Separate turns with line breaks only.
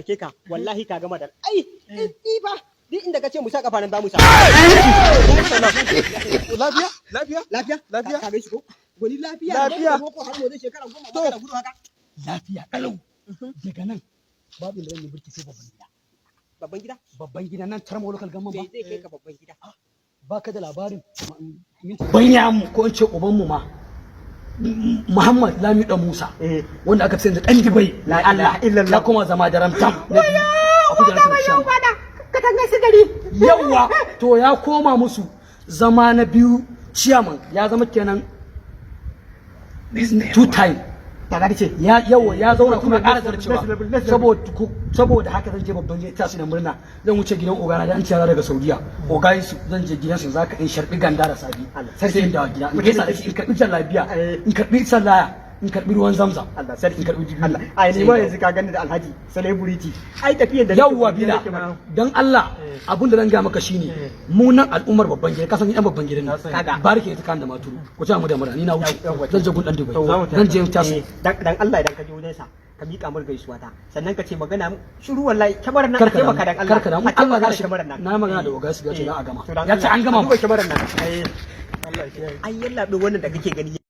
taimake ka wallahi ka gama da ai ba duk inda kace mu saka faran za mu sa
lafiya lafiya
lafiya
lafiya
ka gaishe ko goni lafiya
lafiya
ko har mu zai shekara 10 ma kana gudu haka
lafiya kalau daga nan babu da zan burki sai babban gida nan tarmo local gamman ba
zai kai ka babban gida
baka da labarin banyamu ko in ce ubanmu ma Muhammad Lamido Musa wanda aka fi da dan Dubai la ilaha illallah ya kuma zama da ramtam yawa to ya koma musu zama na biyu chairman ya zama kenan two time daga ce ya zauna kuma ƙara zarcewa saboda haka zan je babban gida tasu da murna zan wuce gidan ogana da an ciyara daga Saudiya ogayi su zan je gidan su zaka in sharbi ganda da sabi sai da gida in gaisa da shi in karbi jallabiya in karbi sallaya in karbi ruwan zamzam
Allah sai in karbi jibi Allah ai ni ma yanzu ka gani da Alhaji celebrity ai tafiyar da
yawwa bila dan Allah abun da zan ga maka shine mu nan al'ummar babban gida kasan yan babban gida ne barke ita kan da maturu ku ta mu da mura ni na wuce zan je gun dan Dubai zan je tasu
dan Allah idan ka je wajen sa ka miƙa mur gaisuwa ta sannan ka ce magana shiru wallahi kamarar nan ka taimaka dan Allah
karka da mu Allah ya shi na magana da ogasu ya ce za a gama ya ce an gama
kamarar nan ai yalla wannan da kake gani